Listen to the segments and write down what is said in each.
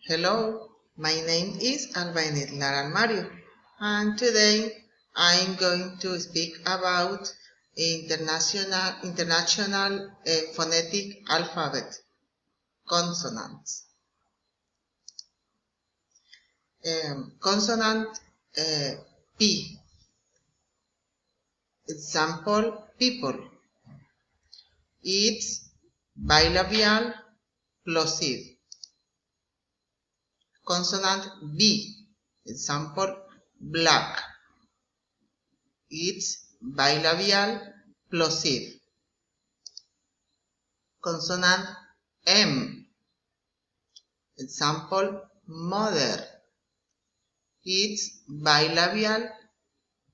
Hello, my name is Albanet Lara Mario, and today I'm going to speak about international phonetic alphabet, consonants. Consonant P, example people. It's bilabial plosive. Consonant B, example black. It's bilabial plosive. Consonant M, example mother. It's bilabial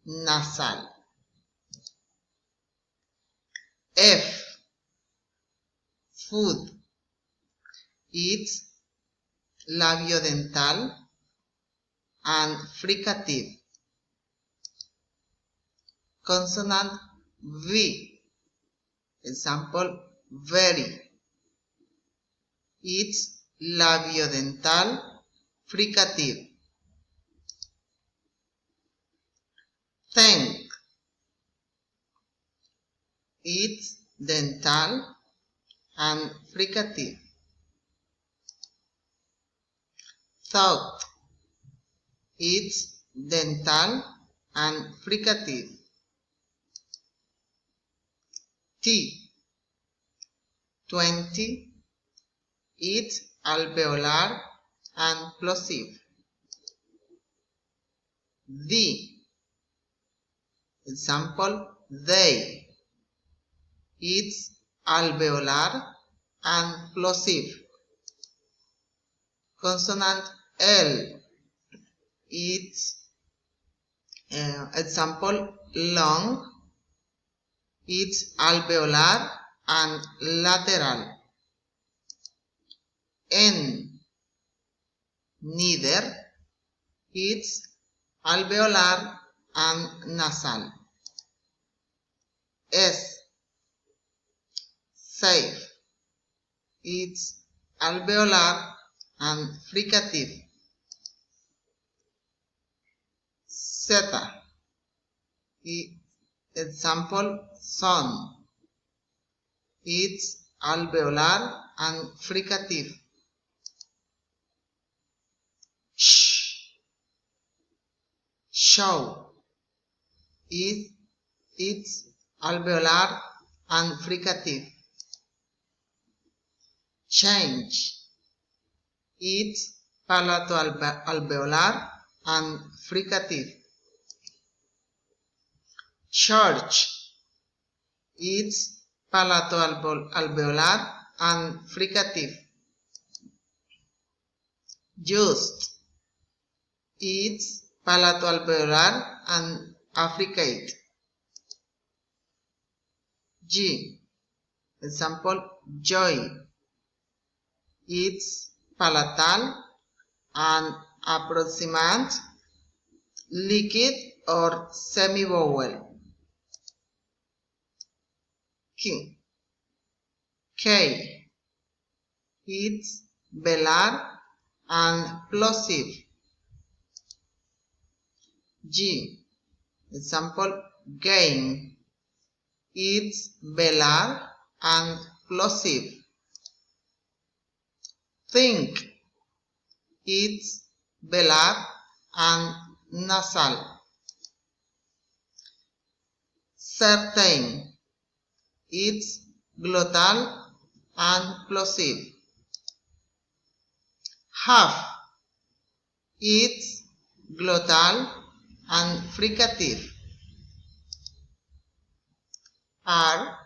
nasal. F, food. It's labiodental and fricative. Consonant V, example very. It's labiodental fricative. Thank, it's dental and fricative. Thought, it's dental and fricative. T, 20, it's alveolar and plosive. D, example they. It's alveolar and plosive. Consonant L, it's example long. It's alveolar and lateral. N, neither. It's alveolar and nasal. S, safe. It's alveolar and fricative. Zeta, example sun. It's alveolar and fricative. Sh, show. It's alveolar and fricative. Change, it's palato-alveolar and fricative. Church, it's palato-alveolar and fricative. Just, it's palato-alveolar and affricate. G, example joy. It's palatal and approximant, liquid or semi-vowel. K, it's velar and plosive. G, example gain. It's velar and plosive. Think, it's velar and nasal. Certain, it's glottal and plosive. Half, it's glottal and fricative. R,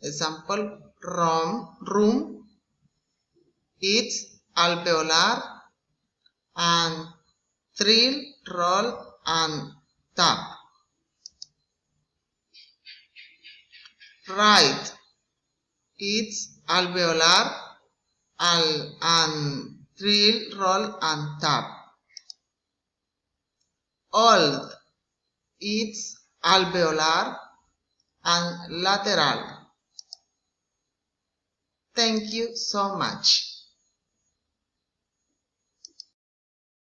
example room. It's alveolar and trill, roll and tap. Right, it's alveolar and trill, roll and tap. Old, it's alveolar and lateral. Thank you so much.